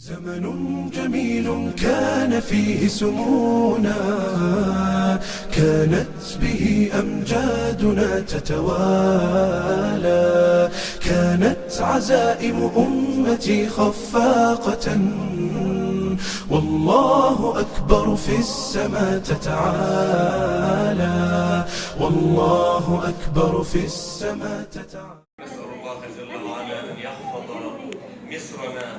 زمن جميل كان فيه سمونا، كانت به أمجادنا تتوالى، كانت عزائم أمتي خفاقة، والله أكبر في السماء تتعالى، والله أكبر في السماء تتعالى. نسأل الله جل وعلا أن يحفظ مصرنا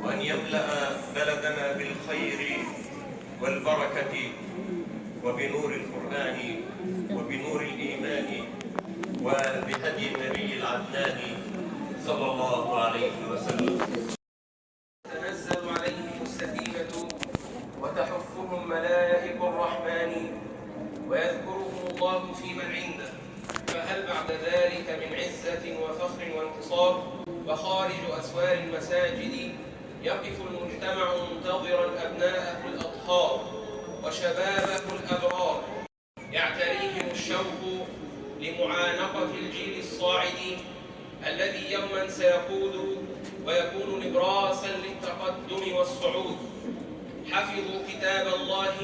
وأن يملأ بلدنا بالخير والبركة وبنور القرآن وبنور الإيمان وبهدي النبي العدنان صلى الله عليه وسلم. تنزل عليهم السكينة وتحفهم ملائكة الرحمن ويذكرهم الله في من عنده، فهل بعد ذلك من عزة وفخر وانتصار؟ وخارج أسوار المساجد يقف المجتمع منتظرا أبناءه الأطهار وشبابه الأبرار، يعتريهم الشوق لمعانقة الجيل الصاعد الذي يوما سيقود ويكون نبراسا للتقدم والصعود. حفظوا كتاب الله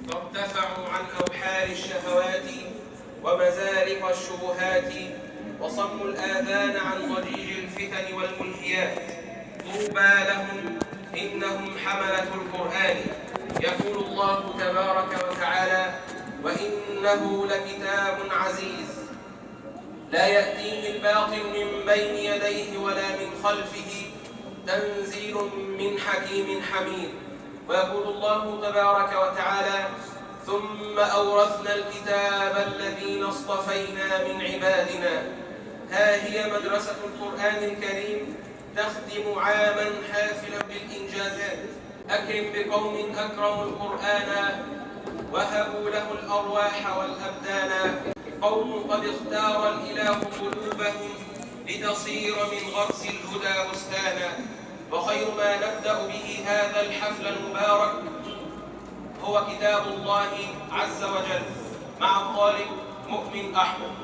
فارتفعوا عن أوحال الشهوات ومزارق الشبهات، وصموا الآذان عن ضجيج الفتن والملهيات. طوبى لهم إنهم حملة القرآن. يقول الله تبارك وتعالى: وإنه لكتاب عزيز لا يأتيه الباطل من بين يديه ولا من خلفه، تنزيل من حكيم حميد. ويقول الله تبارك وتعالى: ثم أورثنا الكتاب الذين اصطفينا من عبادنا. ها هي مدرسة القرآن الكريم تخدم عاما حافلا بالإنجازات. أكرم بقوم أكرموا القرآن وهبوا له الأرواح والأبدان، قوم قد اختار الإله قلوبهم لتصير من غرس الهدى بستانا. وخير ما نبدأ به هذا الحفل المبارك هو كتاب الله عز وجل مع الطالب مؤمن أحمد.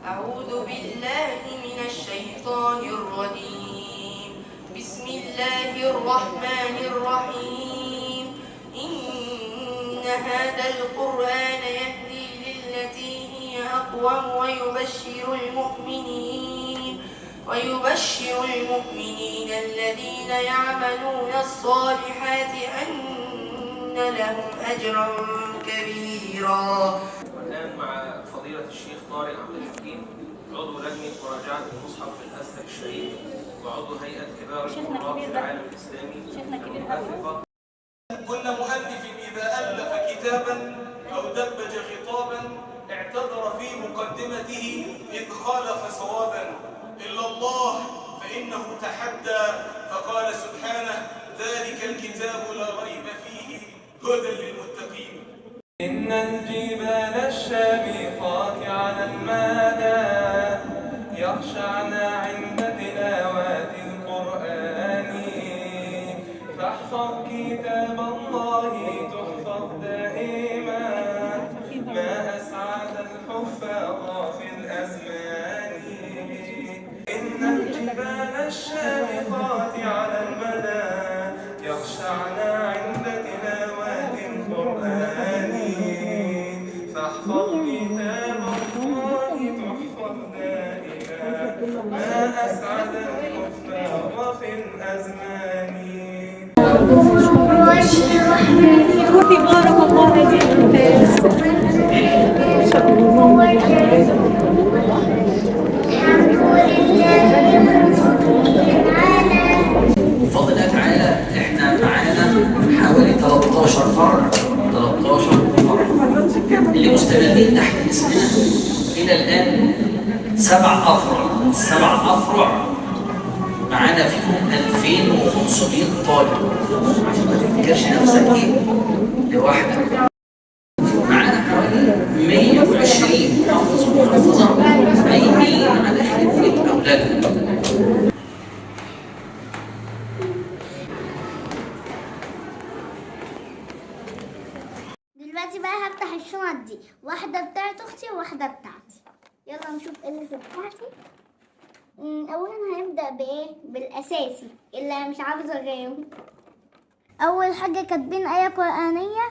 أعوذ بالله من الشيطان الرجيم. بسم الله الرحمن الرحيم. إن هذا القرآن يهدي للتي هي أقوم ويبشر المؤمنين الذين يعملون الصالحات أن لهم أجرا كبيرا. والآن مع فضيلة الشيخ طارق عبد الحكيم، عضو لجنة مراجعة المصحف في الأزهر الشريف وعضو هيئة كبار القراء في العالم الإسلامي المحققة. كل مؤلف إذا ألف كتابا أو دبج خطابا اعتذر في مقدمته إذ خالف صوابا، إلا الله فإنه تحدى فقال سبحانه: ذلك الكتاب لا ريب فيه هدى للمتقين. إن الجبال الشامخات على المدى يخشعن عند تلاوة القرآن، فاحفظ كتاب الله تحفظ دائما، ما أسعد الحفاظ في الأزمان. إن الجبال الشامخات على المدى يخشعن عند تلاوة القرآن، فاحفظ كتاب الله تحفظ دائما، ما أسعد الحفاظ في الأزمان. بارك الله فيك. ما شاء الله. بفضل الله تعالى احنا معانا حوالي 13 فرع اللي مستمرين تحت اسمنا الى الان. 7 افرع معانا فيهم 2500 طالب، عشان ما تفتكرش نفسك ايه لوحدك. معانا حوالي 120 محافظ ومحافظه قايمين على خدمه اولادنا. دلوقتي بقى هفتح الشنط دي، واحدة بتاعت أختي وواحدة بتاعتي. يلا نشوف ايه اللي في بتاعتي. اولا هنبدأ بايه؟ بالاساسي اللي مش عاوزة غيره. اول حاجة كاتبين آية قرآنية: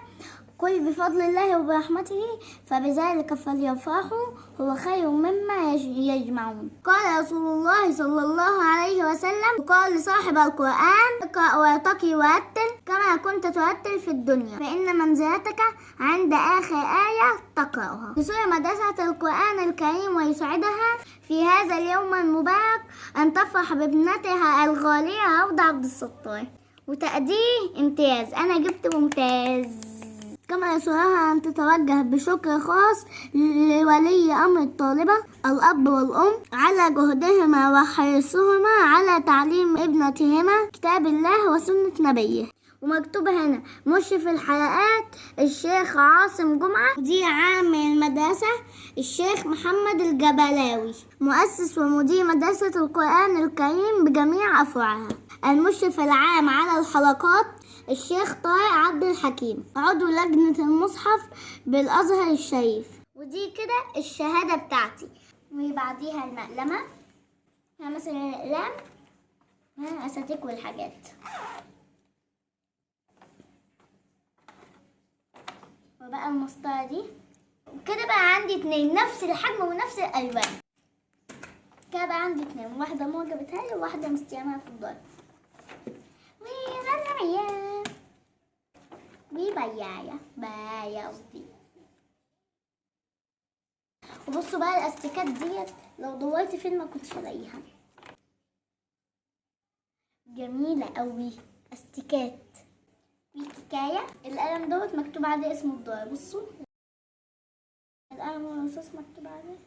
قل بفضل الله وبرحمته فبذلك فليفرحوا هو خير مما يجمعون. قال رسول الله صلى الله عليه وسلم: قال لصاحب القرآن: اقرأ وارتقي ورتل كما كنت ترتل في الدنيا، فإن منزلتك عند آخر آية تقرأها. يسر مدرسة القرآن الكريم ويسعدها في هذا اليوم المبارك أن تفرح بابنتها الغالية روضة عبد الستار وتقدير امتياز. أنا جبت ممتاز. كما يسرها أن تتوجه بشكر خاص لولي أمر الطالبة الأب والأم على جهدهما وحرصهما على تعليم ابنتهما كتاب الله وسنة نبيه. ومكتوب هنا: مشرف الحلقات الشيخ عاصم جمعة، مدير عام المدرسة الشيخ محمد الجبلاوي، مؤسس ومدير مدرسة القرآن الكريم بجميع أفرعها. المشرف العام على الحلقات الشيخ طارق عبد الحكيم، عضو لجنة المصحف بالأزهر الشريف. ودي كده الشهادة بتاعتي، وبعديها المقلمة، مثلا الأقلام، أساتيك والحاجات. وبقى المسطرة دي. وكده بقى عندي 2 نفس الحجم ونفس الألوان. كده بقى عندي 2، واحدة معجبتها لي وواحدة مستيامها في الدار. بايا قصدي. وبصوا بقى الاستيكات ديت، لو دورت فين ما كنتش الاقيها. جميلة قوي استيكات. في حكاية القلم دوت مكتوب عليه اسم الدار. بصوا القلم الرصاص مكتوب عليه،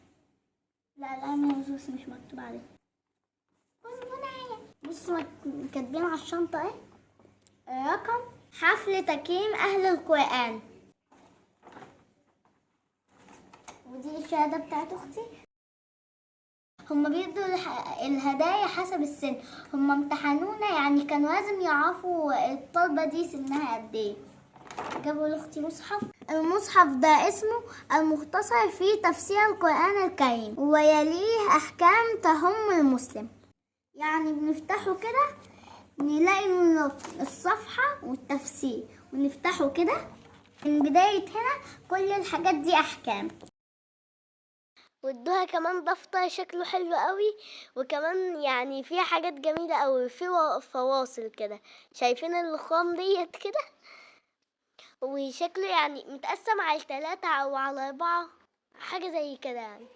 لا القلم الرصاص مش مكتوب عليه. بصوا كاتبين على الشنطة ايه؟ رقم حفل تكريم أهل القرآن. ودي الشهادة بتاعت أختي. هما بيدوا الهدايا حسب السن. هما امتحنونا، يعني كان لازم يعرفوا الطلبة دي سنها قد ايه. جابوا لأختي مصحف. المصحف ده اسمه المختصر في تفسير القرآن الكريم، ويليه أحكام تهم المسلم. يعني بنفتحه كده نلاقي الصفحة والتفسير، ونفتحه كده من بداية هنا كل الحاجات دي أحكام. وادوها كمان دفتر شكله حلو قوي، وكمان يعني فيها حاجات جميلة قوي، فيه فواصل كده. شايفين الخام ديت كده؟ وشكله يعني متقسم على 3 أو على 4، حاجة زي كده يعني.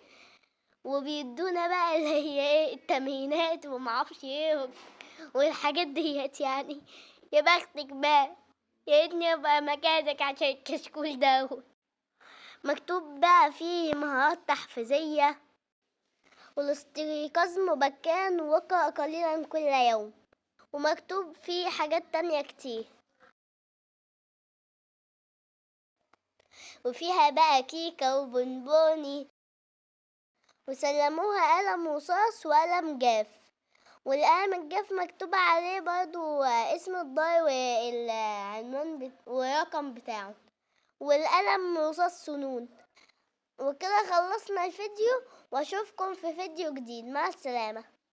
وبيدونا بقى اللي هي ايه التمرينات ومعرفش ايه والحاجات ديت يعني. يا بختك بقى، يا ريتني ابقى مكانك عشان الكشكول ده. مكتوب بقى فيه مهارات تحفيزية والاستيقاظ مبكرا وقرأ قليلا كل يوم. ومكتوب فيه حاجات تانية كتير، وفيها بقى كيكة وبونبوني. وسلموها قلم رصاص وقلم جاف. والقلم الجاف مكتوب عليه برضو اسم الدار والعنوان والرقم بتاعه، والقلم رصاص سنون. وكده خلصنا الفيديو، واشوفكم في فيديو جديد. مع السلامة.